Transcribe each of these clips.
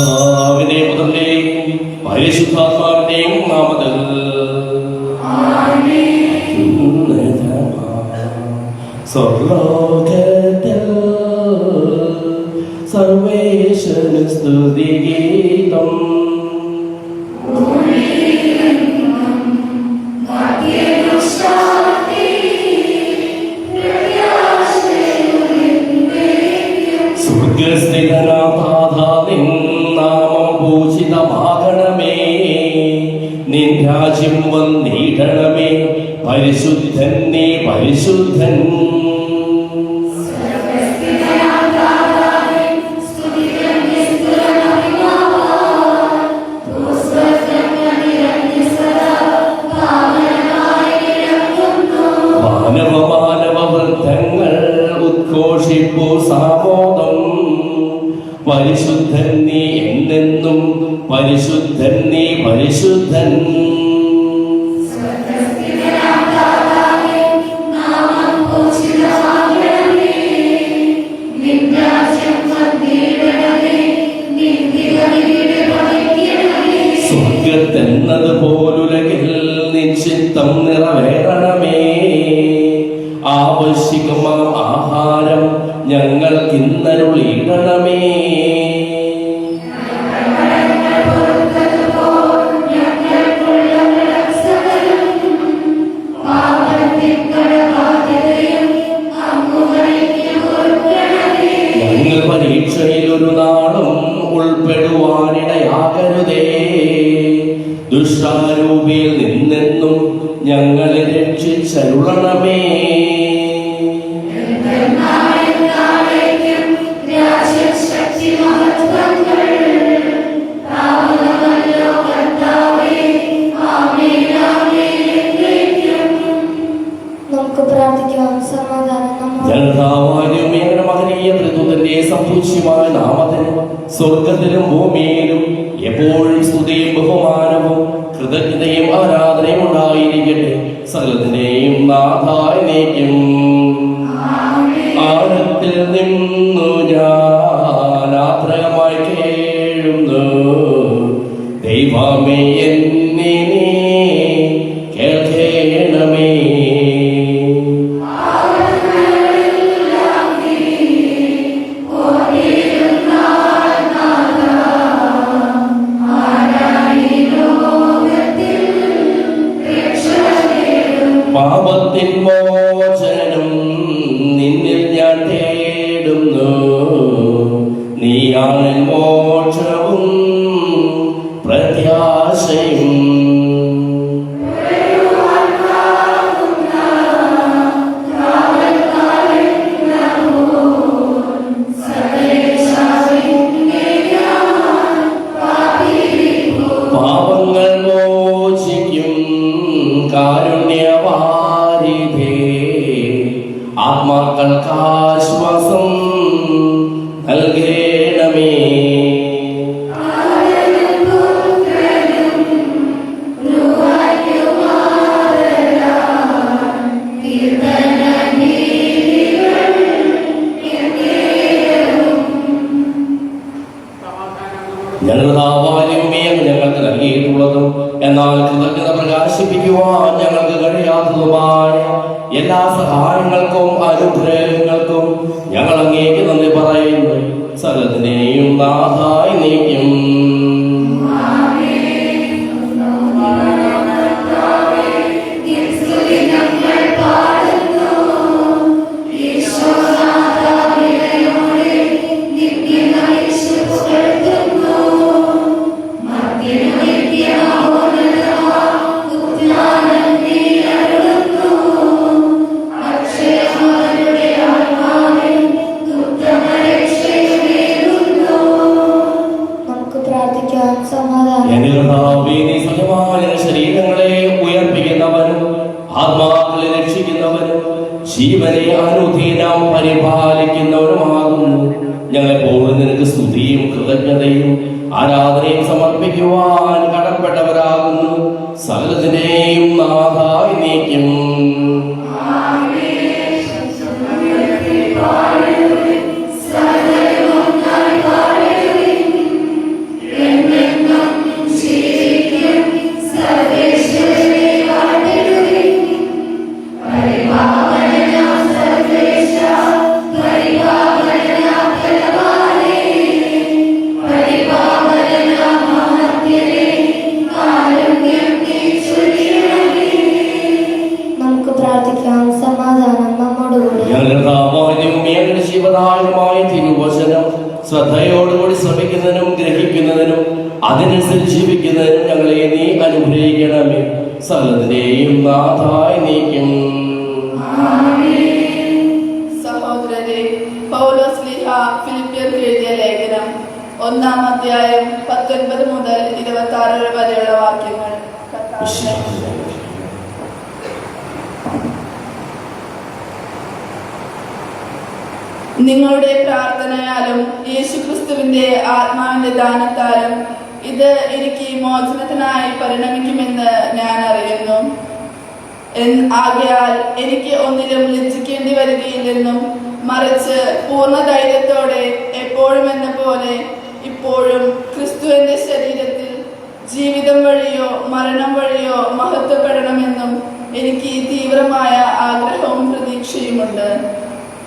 പിതാവിന്റെയും പുത്രന്റെയും പരിശുദ്ധാത്മാവിന്റെയും നാമത്തിൽ സ്വർലോകത്തിൽ സർവേശ്വര സ്തുതിഗീതം. സ്വർഗസ്ഥിതനാഥാനിൻ നാമം പൂജിതമാകണമേ, നിൻ രാജ്യം വന്നിടണമേ, പരിശുദ്ധൻ നീ പരിശുദ്ധൻ. മാനവവൃദ്ധങ്ങൾ ഉദ്ഘോഷിപ്പൂ സാമോദം, പരിശുദ്ധൻ നീ എന്നെന്നും, പരിശുദ്ധൻ നീ പരിശുദ്ധൻ. സ്വർഗത്തെന്നത് പോലുലകിൽ നിശ്ചിത്തം നിറവേറണമേ, ആവശ്യകമാം ആഹാരം ഞങ്ങൾക്കിന്നരുളിയിടണമേ. ഞങ്ങൾ പരീക്ഷയിൽ ഒരു നാളും ഉൾപ്പെടുവാനിടയാകരുതേ, ദുഷ്ടാരൂപിയിൽ നിന്നെന്നും ഞങ്ങളെ രക്ഷിച്ചരുളണമേ. സമ്പൂജ്യമായ നാമത്തിന് സ്വർഗത്തിലും ഭൂമിയിലും എപ്പോഴും സ്തുതിയും ബഹുമാനവും കൃതജ്ഞതയും ആരാധനയും ഉണ്ടായിരിക്കട്ടെ, സകലത്തിന്റെയും നാഥായി നീക്കും. ആഴത്തിൽ നിന്നു ഞാൻ ആത്രകമായി കേഴുന്നു, ദൈവമേ എന്നെ കേൾക്കേണമേ. പാപത്തിൻ മോചനം നിന്നിൽ ഞാൻ തേടുന്നു, നീയാണ് മോക്ഷവും പ്രത്യാശയും. പാപങ്ങൾ മോചിക്കും കാരുണ്യവാരിധേ, ആത്മാക്കൾക്കാശ്വാസം നൽകേണമേ. ഞങ്ങളുടെ ആവാല്യമേയും ഞങ്ങൾക്ക് നൽകിയിട്ടുള്ളതും എന്നാൽ കൃതജ്ഞത പ്രകാശിപ്പിക്കുവാൻ ഞങ്ങൾക്ക് കഴിയാത്തതുമായ എല്ലാ സഹായങ്ങൾക്കും അനുഗ്രഹങ്ങൾക്കും ഞങ്ങൾ അങ്ങേക്ക് നന്ദി പറയുന്നു, സകലത്തിനെയും നാഥായി നീക്കും. ശരീരങ്ങളെ ഉയർപ്പിക്കുന്നവനും ആത്മാക്കളെ രക്ഷിക്കുന്നവനും ജീവനെ അനുദിനം പരിപാലിക്കുന്നവനുമാകുന്നു. ഞങ്ങളെപ്പോഴും നിനക്ക് സ്തുതിയും കൃതജ്ഞതയും ആരാധനയും സമർപ്പിക്കുവാൻ കടപ്പെട്ടവരാകുന്നു, സകലത്തിനെയും നാഥായി നീക്കും. തിരുവചനം ശ്രദ്ധയോടുകൂടി ശ്രമിക്കുന്നതിനും ഗ്രഹിക്കുന്നതിനും അതിനനുസരിച്ച് ജീവിക്കുന്നതിനും ഞങ്ങളെ നീ അനുഗ്രഹിക്കണമേ. സകലത്തിന്റെയും നാഥായി നീക്കും. സഹോദരരെ, പൗലോസ് ശ്ലീഹ ഫിലിപ്പിയർക്ക് എഴുതിയ ലേഖനം 1-ാം അധ്യായം 19 മുതൽ 26 വരെയുള്ള വാക്യങ്ങൾ. നിങ്ങളുടെ പ്രാർത്ഥനയാലും യേശുക്രിസ്തുവിന്റെ ആത്മാവിന്റെ ദാനത്താലും ഇത് എനിക്ക് മോചനത്തിനായി പരിണമിക്കുമെന്ന് ഞാൻ അറിയുന്നു. ആകയാൽ എനിക്ക് ഒന്നിലും ലജ്ജിക്കേണ്ടി വരികയില്ലെന്നും മറിച്ച് പൂർണ്ണ ധൈര്യത്തോടെ എപ്പോഴും എന്ന പോലെ ഇപ്പോഴും ക്രിസ്തുവിന്റെ ശരീരത്തിൽ ജീവിതം വഴിയോ മരണം വഴിയോ മഹത്വപ്പെടണമെന്നും എനിക്ക് തീവ്രമായ ആഗ്രഹവും പ്രതീക്ഷയുമുണ്ട്.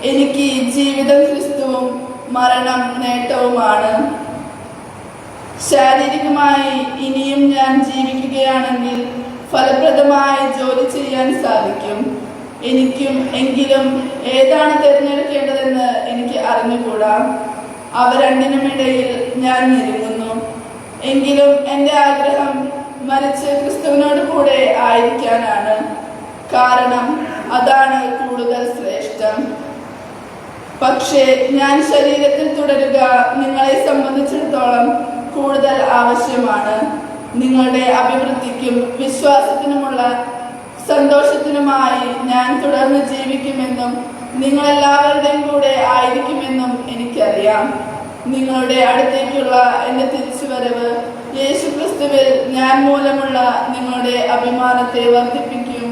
എനിക്ക് ജീവിതം ക്രിസ്തുവും മരണം നേട്ടവുമാണ്. ശാരീരികമായി ഇനിയും ഞാൻ ജീവിക്കുകയാണെങ്കിൽ ഫലപ്രദമായി ജോലി ചെയ്യാൻ സാധിക്കും. എങ്കിലും ഏതാണ് തിരഞ്ഞെടുക്കേണ്ടതെന്ന് എനിക്ക് അറിഞ്ഞുകൂടാ. അവ രണ്ടിനുമിടയിൽ ഞാൻ ഞെരുങ്ങുന്നു. എങ്കിലും എൻ്റെ ആഗ്രഹം മരിച്ച് ക്രിസ്തുവിനോട് കൂടെ ആയിരിക്കാനാണ്. കാരണം അതാണ് കൂടുതൽ ശ്രേഷ്ഠം. പക്ഷേ ഞാൻ ശരീരത്തിൽ തുടരുക നിങ്ങളെ സംബന്ധിച്ചിടത്തോളം കൂടുതൽ ആവശ്യമാണ്. നിങ്ങളുടെ അഭിവൃദ്ധിക്കും വിശ്വാസത്തിനുമുള്ള സന്തോഷത്തിനുമായി ഞാൻ തുടർന്ന് ജീവിക്കുമെന്നും നിങ്ങളെല്ലാവരുടെയും കൂടെ ആയിരിക്കുമെന്നും എനിക്കറിയാം. നിങ്ങളുടെ അടുത്തേക്കുള്ള എൻ്റെ തിരിച്ചുവരവ് യേശുക്രിസ്തുവിൽ ഞാൻ മൂലമുള്ള നിങ്ങളുടെ അഭിമാനത്തെ വർദ്ധിപ്പിക്കും.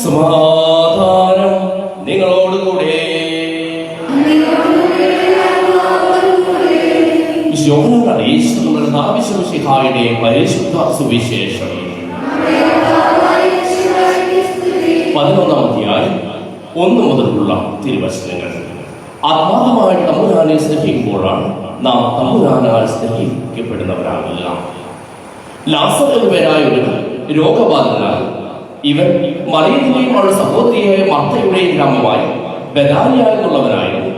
സമാധാനം നിങ്ങളോടുകൂടെ. പരിശുദ്ധ സുവിശേഷം 11-ാം അധ്യായം 1 മുതലുള്ള തിരുവചനങ്ങൾ. ആത്മാർത്ഥമായിട്ട് തമ്പുരാനെ സ്നേഹിക്കുമ്പോഴാണ് നാം തമ്പുരാനാൽ സ്നേഹിക്കപ്പെടുന്നവരാകില്ല. ലാസർ എന്ന പേരായ ഒരു രോഗബാധിതനായി ഇവൻ മറിയത്തിന്റെയും അവളുടെ സഹോദരിയായ മർത്തയുടെയും ഗ്രാമമായ ബെഥാനിയ എന്നുള്ളവനായിരുന്നു.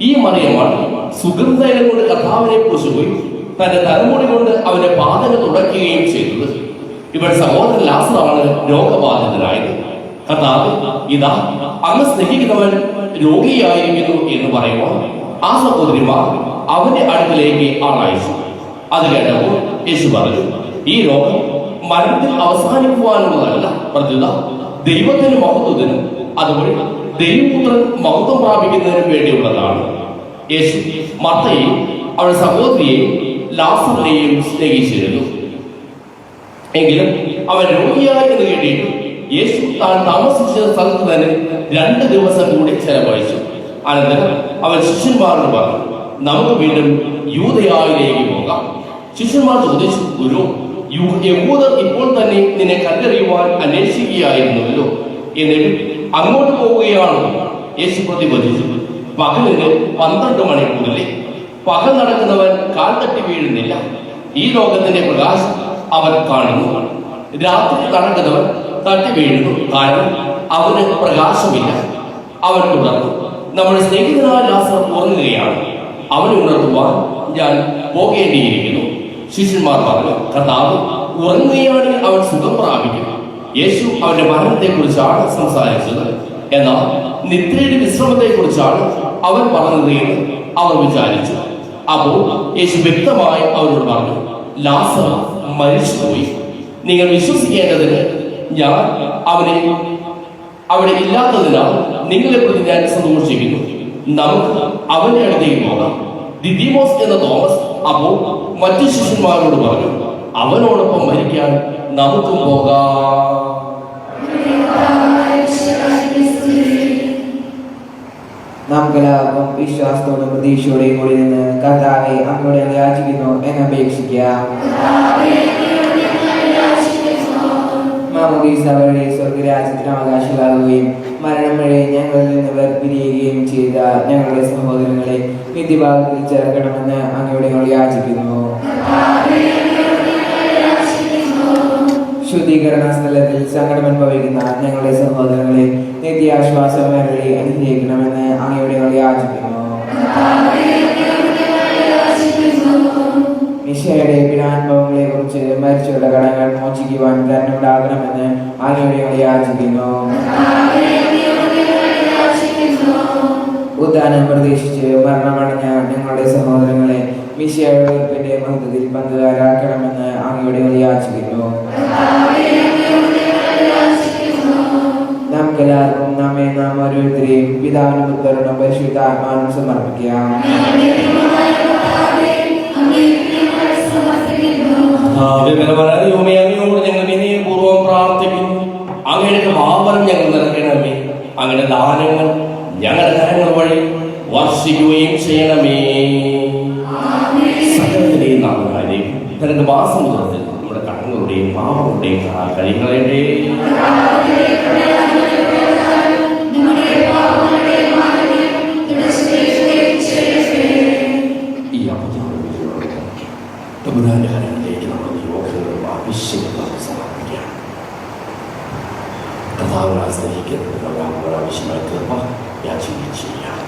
ഈ മറിയമാണ് സുഗന്ധതൈലം കൊണ്ട് കർത്താവിനെ പൂശുകയും തന്റെ തലമുടി കൊണ്ട് അവന്റെ പാദങ്ങൾ തുടയ്ക്കുകയും ചെയ്തത്. ഇവൻ സഹോദരൻ ലാസറാണ് രോഗബാധിതനായത്. കർത്താവ്, ഇതാ അങ്ങ് സ്നേഹിക്കുന്നവൻ രോഗിയായിരിക്കുന്നു എന്ന് പറയുമ്പോൾ ആ സഹോദരിമാർ അവന്റെ അടുക്കലേക്ക് ആളയച്ചു. അത് കേട്ടപ്പോൾ യേശു പറഞ്ഞു, ഈ രോഗം മരണത്തിൽ അവസാനിക്കുവാനുള്ളതല്ല, പ്രത്യുത ദൈവത്തിന് മഹത്വത്തിനും അതുവഴി ദൈവപുത്രൻ മഹത്വം പ്രാപിക്കുന്നതിനും വേണ്ടിയുള്ളതാണ്. യേശു മർത്തയെയും അവളുടെ സഹോദരിയെയും ലാസറിനെയും സ്നേഹിച്ചിരുന്നു. എങ്കിലും അവൻ രോഗിയായി എന്ന് കേട്ടിട്ട് യേശു താൻ താമസിച്ച സ്ഥലത്ത് തന്നെ 2 ദിവസം കൂടി ചെലവഴിച്ചു. അനന്തരം അവൻ ശിഷ്യന്മാരോട് പറഞ്ഞു, നമുക്ക് വീണ്ടും യൂദയായിലേക്ക് പോകാം. ശിഷ്യന്മാർ ചോദിച്ചു, ഗുരു, യഹൂദർ ഇപ്പോൾ തന്നെ നിന്നെ കല്ലെറിയുവാൻ അന്വേഷിക്കുകയായിരുന്നല്ലോ, എന്നിട്ട് അങ്ങോട്ട് പോവുകയാണോ? യേശു പ്രതിപദിച്ചു, പകലിന് 12 മണിക്കൂറിലെ പകൽ നടക്കുന്നവൻ കാൽ തട്ടി വീഴുന്നില്ല. ഈ ലോകത്തിന്റെ പ്രകാശം അവൻ കാണുന്നു. രാത്രി നടക്കുന്നവൻ തട്ടി വീഴുന്നു, കാരണം അവന് പ്രകാശമില്ല. അവൻ തുടർന്നു, നമ്മുടെ സ്നേഹിതനായ ലാസർ ഉറങ്ങുകയാണ്, അവനെ ഉണർത്തുവാൻ ഞാൻ പോകേണ്ടിയിരിക്കുന്നു. ശിഷ്യന്മാർ പറഞ്ഞു, കർത്താവ്, ഉറങ്ങുകയാണെങ്കിൽ അവൻ സുഖം പ്രാപിക്കും. യേശു അവന്റെ മരണത്തെ കുറിച്ചാണ് സംസാരിച്ചത്, എന്നാൽ നിദ്രയുടെ വിശ്രമത്തെ കുറിച്ചാണ് അവൻ പറഞ്ഞത് എന്ന് അവർ വിചാരിച്ചു. അപ്പോൾ യേശു വ്യക്തമായി അവരോട് പറഞ്ഞു, ലാസർ മരിച്ചുപോയി. നിങ്ങൾ വിശ്വസിക്കേണ്ടതിന് ഞാൻ അവനെ അവിടെ ഇല്ലാത്തതിനാൽ നിങ്ങളെ പ്രതി ഞാൻ സന്തോഷിക്കുന്നു. നമുക്ക് അവന്റെ അടുത്തേക്ക് പോകാം. ദിദിമോസ് എന്ന തോമസ് അപ്പോൾ മറ്റു ശിഷ്യന്മാരോട് പറഞ്ഞു, അവനോടൊപ്പം മരിക്കാൻ നമുക്കും പോകാം. നമുക്കെല്ലാവർക്കും വിശ്വാസത്തോടും പ്രതീക്ഷയോടെയും കൂടി നിന്ന് കർത്താവെ അങ്ങോട്ട് യാചിക്കുന്നു എന്നപേക്ഷിക്കാം. മാമോദീസവരുടെ സ്വർഗരാജ്യത്തിന് അവകാശികളാകുകയും മരണം വഴി ഞങ്ങളിൽ നിന്ന് വേർപിരിയുകയും ചെയ്ത ഞങ്ങളുടെ സഹോദരങ്ങളെ നിത്യഭാഗത്തിൽ ചേർക്കണമെന്ന് അങ്ങയോട് ഞങ്ങൾ യാചിക്കുന്നു. ശുദ്ധീകരണ സ്ഥലത്തിൽ സങ്കടം അനുഭവിക്കുന്ന ഞങ്ങളുടെ സഹോദരങ്ങളെ നിത്യാശ്വാസമായി അനുഗ്രഹിക്കണമെന്ന് അങ്ങയോട് ഞങ്ങൾ യാചിക്കുന്നു. മിശിഹായുടെ പീഡാനുഭവങ്ങളെ കുറിച്ച് മരിച്ചവരുടെ കടങ്ങൾ മോചിക്കുവാൻ കരുണയുണ്ടാകണമെന്ന് അങ്ങയോട് ഞങ്ങൾ യാചിക്കുന്നു. ഉദ്ധാനം പ്രതീക്ഷിച്ച് മരണമടഞ്ഞ ഞങ്ങളുടെ സഹോദരങ്ങളെ മിശിഹായുടെ ഉയർപ്പിന്റെ മഹത്വത്തിൽ പങ്കുകാരാക്കണമെന്ന് അങ്ങയോട് ഞങ്ങൾ യാചിക്കുന്നു. നമുക്കെല്ലാവർക്കും നാം ഓരോരുത്തരെയും പിതാവിനും പുത്രനും പരിശുദ്ധാത്മാവിനും സമർപ്പിക്കാം. അങ്ങയോട് ഞങ്ങൾ വിനയപൂർവ്വം പ്രാർത്ഥിക്കുന്നു. അങ്ങയുടെ പാപം ഞങ്ങൾ നിറയ്ക്കണമേ. അങ്ങയുടെ ദാനങ്ങൾ ഞങ്ങളുടെ കരങ്ങൾ വഴി വർഷിക്കുകയും ചെയ്യണമേ. സകലത്തിലെയും നാളുകാരെയും തന്റെ മാസമുദ്രത്തിൽ നമ്മുടെ കടങ്ങളുടെയും പാപങ്ങളുടെയും കഴികളെ ഈ തമ്പുരാന്റെ കരങ്ങളിലേക്ക് നമ്മൾ യോഗങ്ങളും ആവശ്യങ്ങളും സമർപ്പിക്കാം. കഥാവിനെ സ്നേഹിക്കുന്നത് ആവശ്യമായ കൃപ യാചിക്കുകയും ചെയ്യാം.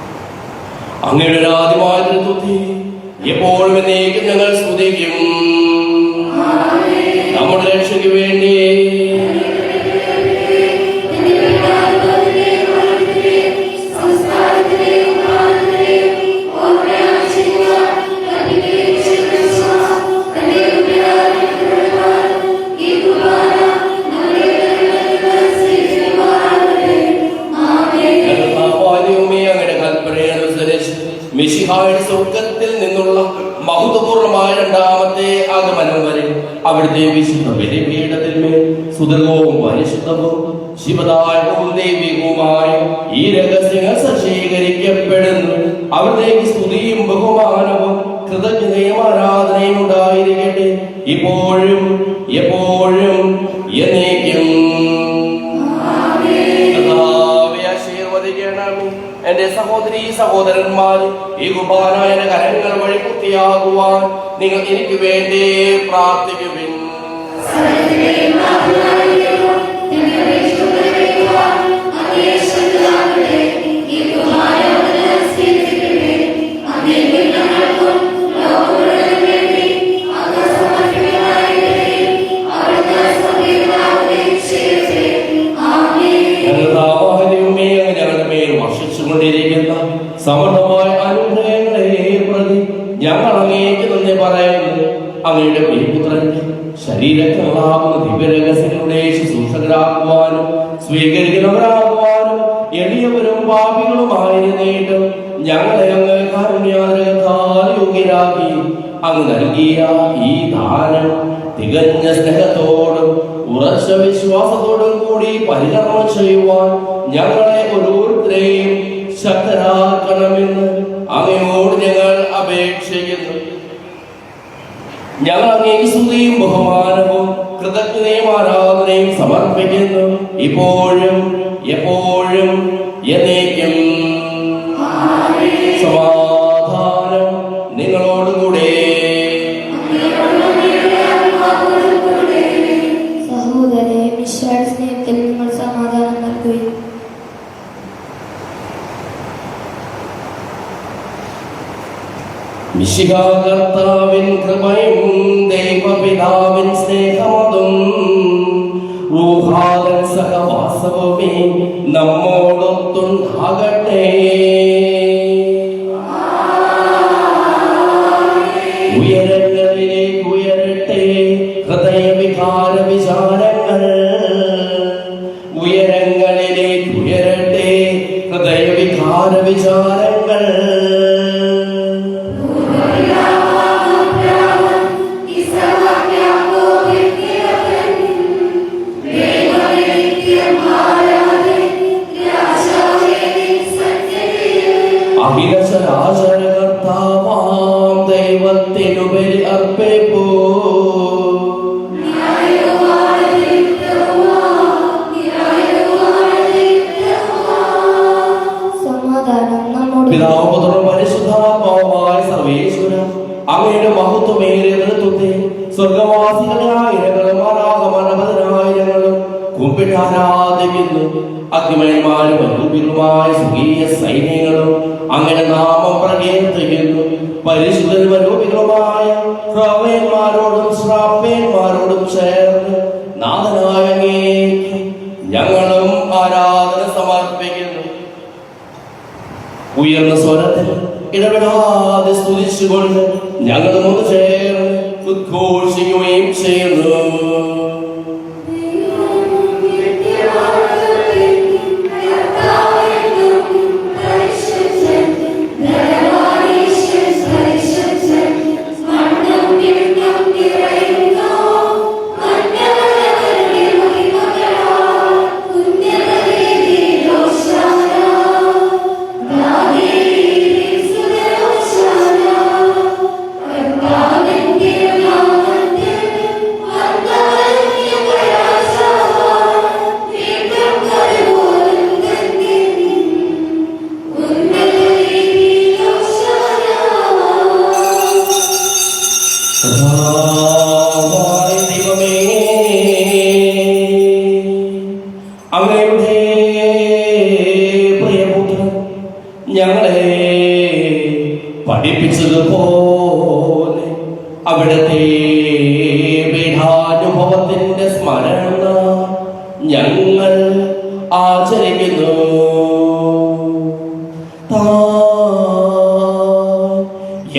അങ്ങയുടെ ആദ്യമായ തൃപ്തി എപ്പോഴും എന്നേക്കും ഞങ്ങൾ സ്തുതിക്കും. നമ്മുടെ രക്ഷയ്ക്ക് വേണ്ടി മിശിഹായുടെ സ്വർഗ്ഗത്തിൽ നിന്നുള്ള മഹത്വപൂർണമായ രണ്ടാമത്തെ ആഗമനം വരെ അവിടുത്തെ വിശുദ്ധ ബലിപീഠത്തിൽ മേൽ സുദൃഢവും പരിശുദ്ധവും ശിവദായകവും ദൈവികവുമായ ഈ രഹസ്യങ്ങൾ സജ്ജീകരിക്കപ്പെടുന്നു. അവിടത്തേക്ക് സ്തുതിയും ബഹുമാനവും കൃതജ്ഞതയും ആരാധനയും ഉണ്ടായിരിക്കട്ടെ, ഇപ്പോഴും എപ്പോഴും എന്നേക്കും. എന്റെ സഹോദരീ സഹോദരന്മാർ, ഈ കുർബാനയുടെ കരങ്ങൾ വഴി പൂർത്തിയാകുവാൻ നിങ്ങൾ എനിക്ക് വേണ്ടി പ്രാർത്ഥിക്കുവിൻ. സമൃദ്ധമായ അനുഗ്രഹങ്ങളെ പ്രതി ഞങ്ങൾ അങ്ങേക്ക് നന്ദി പറയുന്നു. അങ്ങയുടെ പ്രിയപുത്രന്റെ ശരീരങ്ങളാകുന്ന ദിവ്യരഹസ്യങ്ങളുടെ ശുശ്രൂഷകരാകുവാനും സ്വീകരിക്കുന്നവരാകുവാനും എളിയവരും പാപികളുമായിരുന്നിട്ടും ഞങ്ങളെ അങ്ങ് കാരുണ്യാഗ്രഹത്താൽ യോഗ്യരാക്കി അങ്ങ് നൽകിയ ഈ ദാനം തികഞ്ഞ സ്നേഹത്തോടും ഉറച്ച വിശ്വാസത്തോടും കൂടി പരികർമ്മം ചെയ്യുവാൻ ഞങ്ങളെ ഓരോരുത്തരെയും ശക്തരാക്കണമെന്ന് അങ്ങയോട് ഞങ്ങൾ അപേക്ഷിക്കുന്നു. ഞങ്ങൾ അങ്ങേക്ക് സ്തുതിയും ബഹുമാനവും കൃതജ്ഞതയും ആരാധനയും സമർപ്പിക്കുന്നു, ഇപ്പോഴും എപ്പോഴും എന്നേക്കും. സമാധാനം നിങ്ങളോടുകൂടെ. സഹോദരരെ, മിശിഹായുടെ സ്നേഹത്തിൽ നിങ്ങൾ സമാധാനം നൽകുകയും മിശിഹാ കർത്താവിൻ കൃപയും ദൈവപിതാവിൻ സ്നേഹമതും റൂഹാദൻ സഹവാസവുമേ നമ്മോടൊത്തുണ്ടാകട്ടെ. ഉയരങ്ങളിലേക്ക് ഉയരട്ടെ ഹൃദയവികാര വിചാരങ്ങൾ, ഉയരങ്ങളിലേക്ക് വികാര വിചാരങ്ങൾ അഖിലശരാചരകർത്താവാം ദൈവത്തിനുപരി അർപ്പിപ്പൂ. സമാധാനം നമ്മോട്. പിതാവ് പുത്രനും പരിശുദ്ധാത്മാവുമായ സർവേശ്വര, അങ്ങയുടെ മഹത്വമേറിയ നേതൃത്വത്തെ സ്വർഗവാസികളായ ഇരകളും മാലാഖമാരും കുമ്പിട്ട് ആരാധിക്കുന്നു. അഗ്നിമയന്മാരും അരൂപികളുമായ സ്വകീയ സൈന്യങ്ങളും അങ്ങനെ നാമം പ്രകീർത്തിക്കുന്നു. പരിശുദ്ധരും അരൂപികളുമായ പ്രവയന്മാരോടും ശ്രാപ്പയന്മാരോടും ചേർന്ന് നാഥനായ അങ്ങേക്ക് ഞങ്ങളും ആരാധന സമർപ്പിക്കുന്നു. ഉയർന്ന സ്വരത്തിൽ ഇടപെടാതെ സ്തുതിച്ചുകൊണ്ട് ഞങ്ങളും ഒന്ന് ചേർന്ന് ഉദ്ഘോഷിക്കുകയും ചെയ്യുന്നു. അങ്ങയുടെ പ്രിയപുത്രൻ ഞങ്ങളെ പഠിപ്പിച്ചതുപോലെ അവിടുത്തെ പീഠാനുഭവത്തിന്റെ സ്മരണ ഞങ്ങൾ ആചരിക്കുന്നു.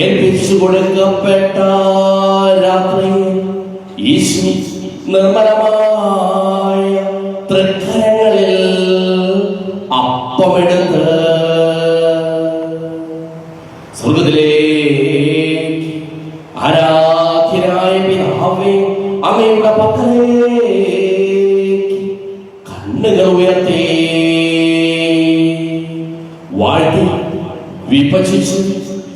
ഏൽപ്പിച്ചു കൊടുക്കപ്പെട്ട രാത്രിയിൽ ഈശോ നിർമ്മലമായ തൃക്കരങ്ങളിൽ അപ്പമെടുത്ത് സ്വർഗ്ഗത്തിലേക്ക് ആരാധ്യനായ പിതാവേ അങ്ങയുടെ പക്കലേക്ക് കണ്ണുകൾ ഉയർത്തി വാഴ്ത്തി വിഭജിച്ചു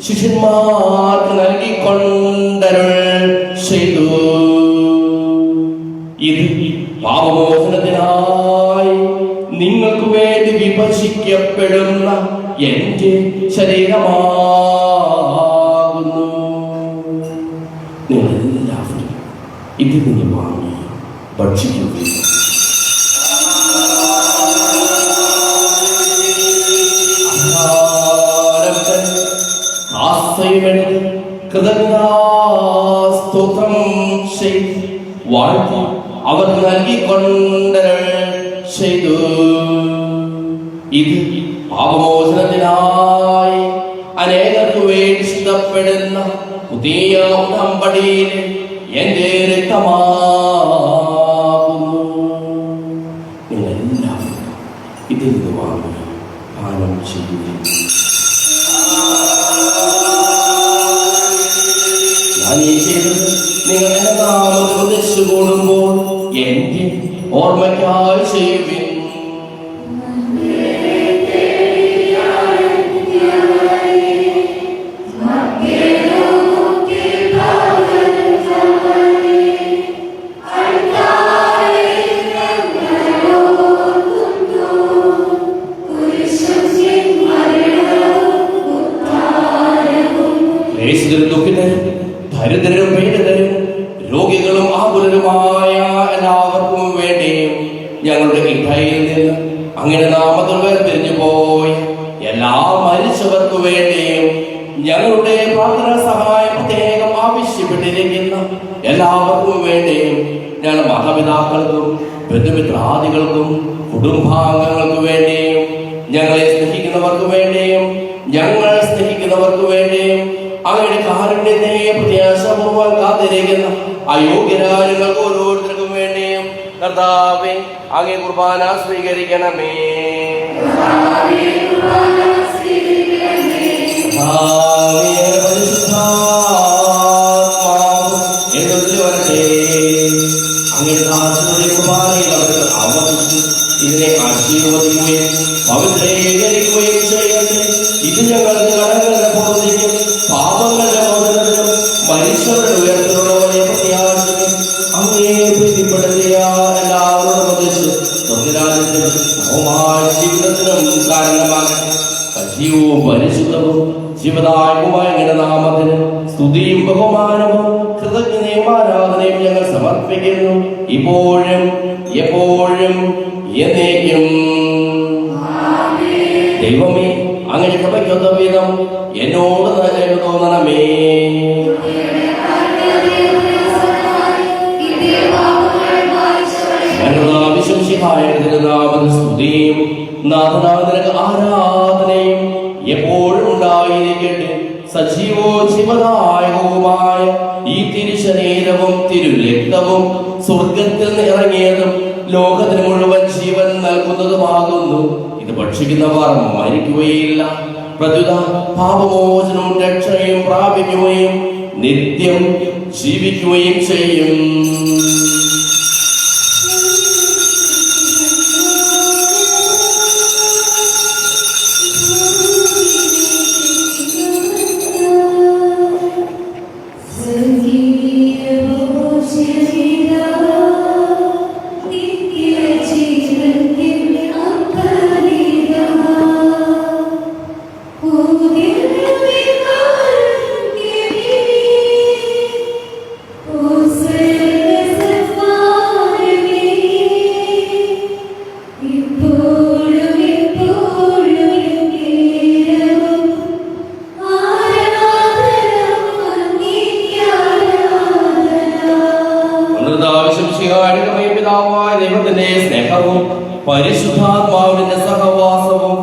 ശിഷ്യന്മാർക്ക് നൽകിക്കൊണ്ടരുൾ ചെയ്തു. ഇത് പാപമോചനത്തിനായി നിങ്ങൾക്ക് വേണ്ടി വിഭജിക്കപ്പെടുന്ന എന്റെ ശരീരമാകുന്നു. നിങ്ങളെല്ലാവരും ഇതിൽ നിന്ന് വാങ്ങി ഭക്ഷിക്കുകയും കൃതജ്ഞതാസ്തോത്രം ചെയ്ത് വാഴ്ത്തി അവർ നൽകിക്കൊണ്ട് ചെയ്തു. ഇത് പാപമോചനത്തിനായി അനേകർക്ക് വേണ്ടി സിദ്ധപ്പെടുന്ന പുതിയ ഉടമ്പടിയിലെ എന്റെ രക്തമാകുന്നു. നിങ്ങളെല്ലാവരും ഇതിൽ നിന്ന് വാങ്ങി പാനം ചെയ്യുക. നിങ്ങൾ എന്റെ നാമത്തിൽ ഒന്നിച്ചു കൂടുമ്പോൾ എന്റെ ഓർമ്മയ്ക്കായി ചെയ്യുവിൻ. ദരിദ്രരും പീഡിതരും രോഗികളും ആകുലരുമായ എല്ലാവർക്കും വേണ്ടിയും ഞങ്ങളുടെ ഇടയിൽ നിന്ന് അങ്ങനെ നാമത്തിൽ വേർപിരിഞ്ഞു പോയി എല്ലാ മരിച്ചവർക്ക് വേണ്ടിയും ഞങ്ങളുടെ പ്രാർത്ഥന സഹായം പ്രത്യേകം ആവശ്യപ്പെട്ടിരിക്കുന്ന എല്ലാവർക്കും വേണ്ടിയും ഞങ്ങളുടെ മാതാപിതാക്കൾക്കും ബന്ധുമിത്രാദികൾക്കും കുടുംബാംഗങ്ങൾക്ക് വേണ്ടിയും ഞങ്ങളെ സ്നേഹിക്കുന്നവർക്ക് വേണ്ടിയും ഞങ്ങൾ സ്നേഹിക്കുന്നവർക്ക് വേണ്ടിയും അങ്ങയുടെ കാരുണ്യത്തെ പ്രത്യാശപൂർവ്വം കാത്തിരിക്കുന്ന അയോഗ്യരായ ഞങ്ങൾക്ക് ഓരോരുത്തർക്കും വേണ്ടിയും കർത്താവേ അങ്ങേ കുർബാന സ്വീകരിക്കണമേ. ഇത് ഞങ്ങൾക്ക് കടങ്ങളുടെ പുറത്തേക്കും പാപങ്ങളുടെ മോചനത്തിനും മനുഷ്യരുടെ ഉയർത്തിലുള്ളവരെ പ്രത്യാശിക്കും അങ്ങേ പ്രീതിപ്പെടുത്തിയ എല്ലാവരുടെ പ്രദേശം സ്വർഗരാജ്യത്തിനും ജീവിതത്തിനും കാരണമാകട്ടെ. സജീവവും പരിശുദ്ധവും ജീവദായകവുമായ അങ്ങയുടെ നാമത്തിന് സ്തുതിയും ബഹുമാനവും കൃതജ്ഞതയും ആരാധനയും ഞങ്ങൾ സമർപ്പിക്കുന്നു, ഇപ്പോഴും എപ്പോഴും എന്നേക്കും. ദൈവമേ, അങ്ങനെ കൃപയ്ക്കൊത്ത വിധം എന്നോട് നല്ല തോന്നണമേ. സ്തുതിയും നാഥനാഥനക്ക് ആരാധനയും എപ്പോഴും ഉണ്ടായിരിക്കട്ടെ. സജീവവും ജീവദായകവുമായ ഈ തിരുശരീരവും തിരുരക്തവും സ്വർഗത്തിൽ നിന്ന് ഇറങ്ങിയതും ലോകത്തിന് മുഴുവൻ ജീവൻ നൽകുന്നതുമാകുന്നു. ഇത് ഭക്ഷിക്കുന്നവർ മരിക്കുകയില്ല, പ്രത്യുത പാപമോചനവും രക്ഷയും പ്രാപിക്കുകയും നിത്യം ജീവിക്കുകയും ചെയ്യും. ദൈവത്തിന്റെ സ്നേഹവും പരിശുദ്ധാത്മാവിന്റെ സഹവാസവും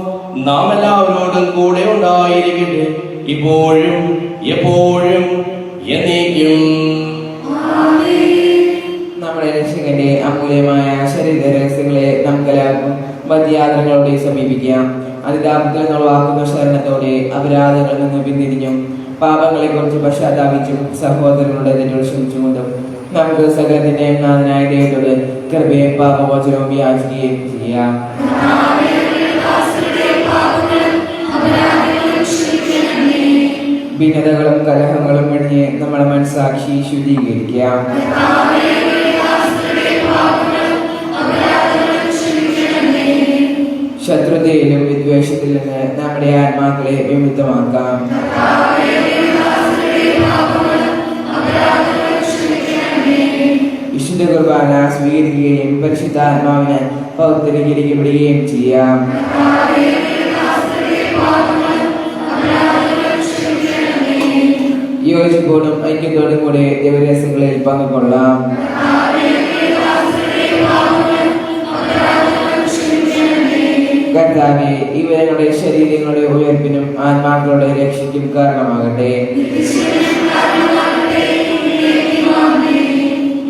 നാം എല്ലാവരോടും കൂടെ ഉണ്ടായിരിക്കട്ടെ, ഇപ്പോഴും എപ്പോഴും എന്നേക്കും. നമ്മുടെ രക്ഷകന്റെ അമൂല്യമായ ശരീര രഹസ്യങ്ങളെ നമുക്കെല്ലാവർക്കും പദയാത്രകളോടെ സമീപിക്കാം. അതിദാപത്തിൽ ഉളവാക്കുന്ന ശരണത്തോടെ അപരാധങ്ങളിൽ നിന്ന് പിന്തിരിഞ്ഞും പാപങ്ങളെ കുറിച്ച് പശ്ചാത്താപിച്ചും സഹോദരങ്ങളുടെ തെറ്റുകൾ ക്ഷമിച്ചുകൊണ്ടും നമുക്ക് സകലത്തിന്റെ നാഥനായ ദൈവത്തോട് കൃപയും പാപമോചനവും യാചിക്കുകയും ചെയ്യാം. ഭിന്നതകളും കലഹങ്ങളും വെടിഞ്ഞ് നമ്മുടെ മനസ്സാക്ഷി ശുദ്ധീകരിക്കാം. ശത്രുതയിലും വിദ്വേഷത്തിൽ നിന്ന് നമ്മുടെ ആത്മാക്കളെ വിമുക്തമാക്കാം. വിശുദ്ധ കുർബാന സ്വീകരിക്കുകയും പരിശുദ്ധാത്മാവിന് പൗത്രീകരിക്കപ്പെടുകയും ചെയ്യാം. യോജിപ്പോടും ഐക്യത്തോടും കൂടെ ദൈവരഹസ്യങ്ങളിൽ പങ്കുകൊള്ളാം. കർത്താവേ, ഇവരുടെ ശരീരങ്ങളുടെ ഉയർപ്പിനും ആത്മാക്കളുടെ രക്ഷയ്ക്കും കാരണമാകട്ടെ.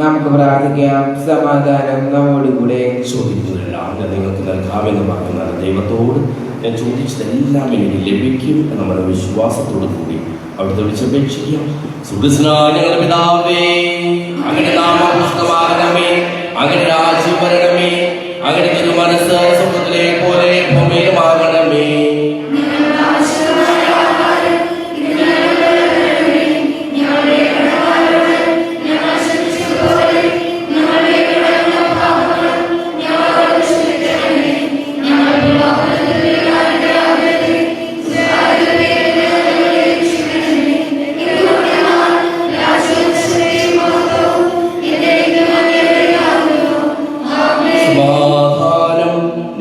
നമുക്ക് പ്രാർത്ഥിക്കാം. സമാധാനം നമ്മോടുകൂടെ. ചോദിക്കുന്നതെല്ലാം നിങ്ങൾക്ക് നൽകാമെന്ന് പറയുന്ന ദൈവത്തോട് ഞാൻ ചോദിച്ചതെല്ലാം എനിക്ക് ലഭിക്കും എന്നുള്ള വിശ്വാസത്തോടു കൂടി അവിടുത്തെ വിളിച്ചപേക്ഷിക്കാം. സുഖസ്നാനങ്ങളുടെ പിതാവേ, അങ്ങനെ നാമപുഷ്കമാകണമേ, അങ്ങനെ രാജ്യം വരണമേ, അങ്ങനെ ഒരു മനസ്സ് സ്വർഗ്ഗത്തിലെ പോലെ ഭൂമിയിലുമാകണമേ.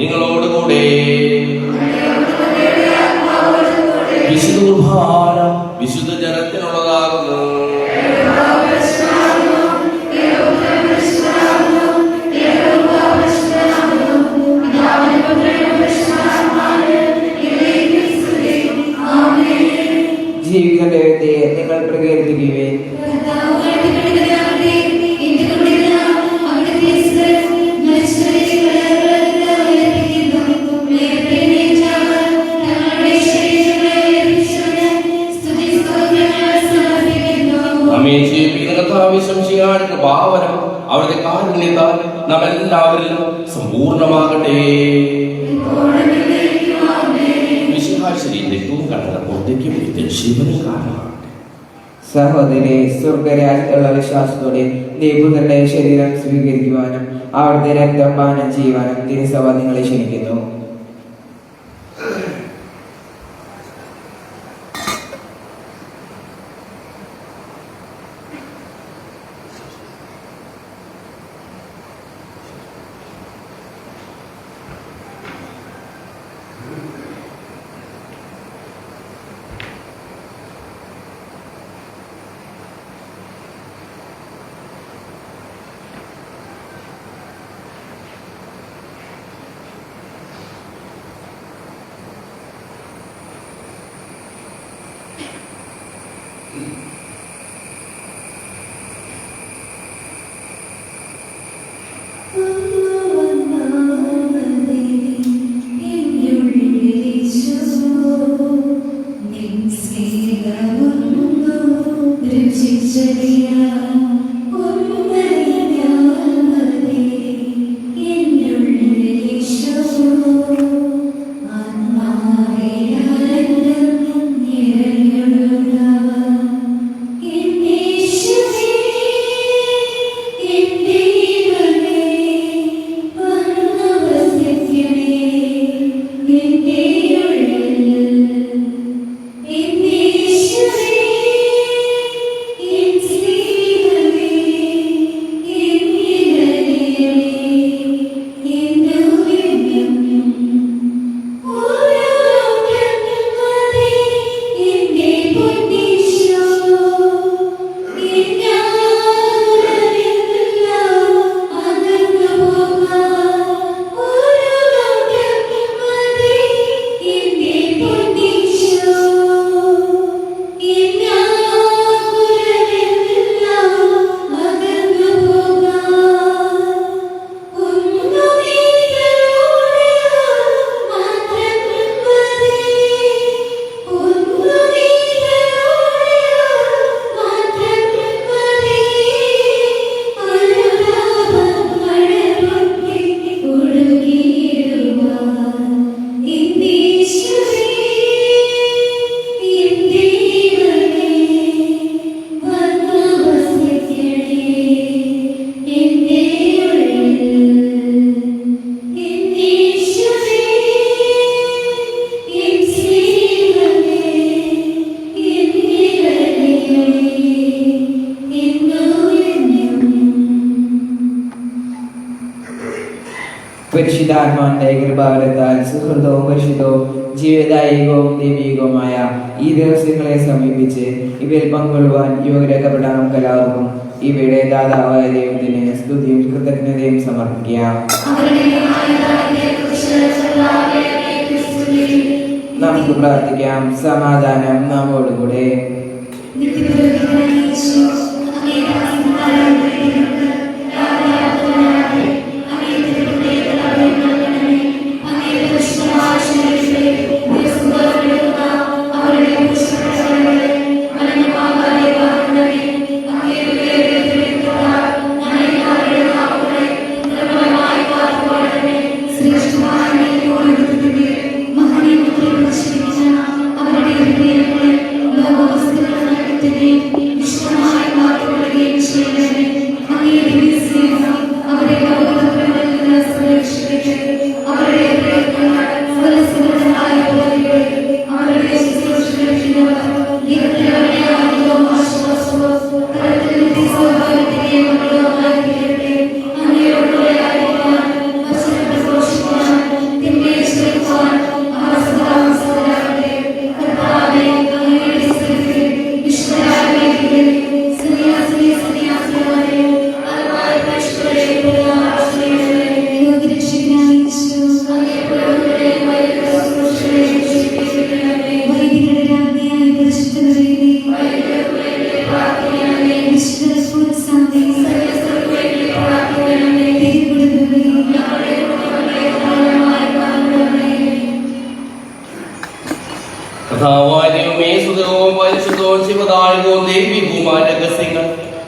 നിങ്ങളോടുകൂടെ വിശുദ്ധ കുർബാന വിശുദ്ധ ജനത്തിനുള്ളതാകുന്നു. ജീവിക്കുന്ന ദൈവത്തെ നിങ്ങൾ പ്രകീർത്തിക്കുകയും ഭാവനം അവരുടെ കാരുണ്യത്താൽ നാം എല്ലാവരിലും സമ്പൂർണമാകട്ടെ. വിശുദ്ധാശ്രീ ഈശോയും രക്തവും കടന്നപ്പോഴത്തേക്കും ഇത് ജീവനും കാരണമാണ്. സഹോദരി, സ്വർഗരാജ്യത്തുള്ള വിശ്വാസത്തോടെ ദൈവപുത്രന്റെ ശരീരം സ്വീകരിക്കുവാനും അവിടുത്തെ രക്തം പാനം ചെയ്യുവാനും തിരുസഭ നിങ്ങളെ ക്ഷണിക്കുന്നു. പരിശുദ്ധാത്മാവിന്റെ കൃപാവരത്താൽ സുഹൃതവും പരിശുദ്ധവും ജീവദായകവും ദൈവികവുമായ ഈ ദിവസങ്ങളെ സമീപിച്ച് ഇവയിൽ പങ്കുകൊള്ളുവാൻ യോഗ്യരാക്കപ്പെടാൻ നമുക്ക് എല്ലാവർക്കും ഇവയുടെ ദാതാവായ ദൈവത്തിന് സ്തുതിയും കൃതജ്ഞതയും സമർപ്പിക്കാം. നമുക്ക് പ്രാർത്ഥിക്കാം. സമാധാനം നമ്മോടുകൂടെ.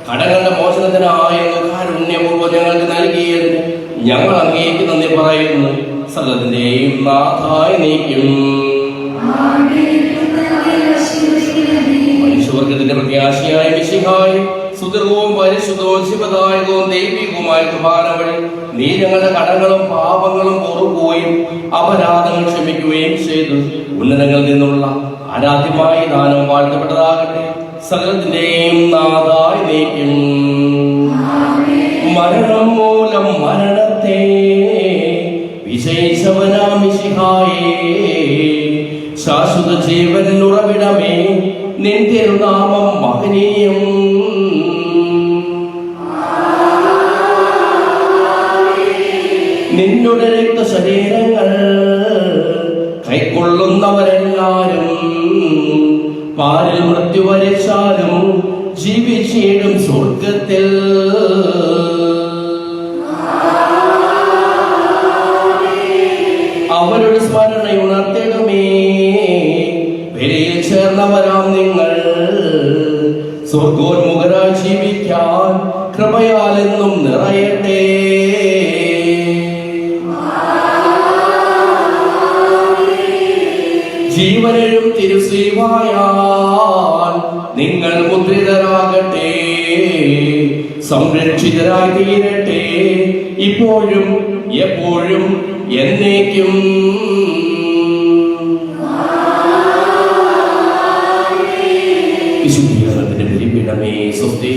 കടങ്ങളുടെ മോചനത്തിനായ കാരുണ്യപൂർവ്വം ഞങ്ങൾക്ക് നൽകിയതിന് ഞങ്ങൾ അങ്ങേക്ക് നന്ദി പറയുന്നു. സകലത്തിന്റെയും നാഥായി നീക്കും. മനുഷ്യവർഗത്തിന്റെ പ്രത്യാശയായ മിശിഹായി സുദീർഘവും പരിശുദ്ധവും ശിവദായകവും ദൈവികവുമായ കുർബാന വഴി നീ ഞങ്ങളുടെ കടങ്ങളും പാപങ്ങളും പൊറുക്കുകയും അപരാധങ്ങൾ ക്ഷമിക്കുകയും ചെയ്തു. ഉന്നതങ്ങളിൽ നിന്നുള്ള ആരാധ്യമായ ദാനം വാഴ്ത്തപ്പെട്ടതാകട്ടെ. സകലത്തിന്റെയും നാഥായി നീക്കും. മരണം മൂലം മരണത്തെ വിജയിച്ചവനാം മിശിഹായേ, ശാശ്വത ജീവൻ ഉറവിടമേ, നിൻ തിരുനാമം മഹനീയം. നിന്നുടെ രക്തശരീരങ്ങൾ കൈക്കൊള്ളുന്നവരെല്ലാരും പാരിൽ മൃത്യു വരച്ചാലും ജീവിച്ചിടും സ്വർഗത്തിൽ. അവരുടെ സ്മരണയുണർത്തിടുമേ. വിലയിൽ ചേർന്നവരാം നിങ്ങൾ സ്വർഗോന്മുഖരായി ജീവിക്കാൻ കൃപയാലെന്നും നിറയട്ടെ. ജീവനും തിരുസേവായാൽ നിങ്ങൾ മുദ്രിതരാകട്ടെ. സംരക്ഷിതരായി തീരട്ടെ, ഇപ്പോഴും എപ്പോഴും എന്നേക്കും. വിശുദ്ധീകരണത്തിന്റെ ബലിപീഠമേ സ്വസ്തി.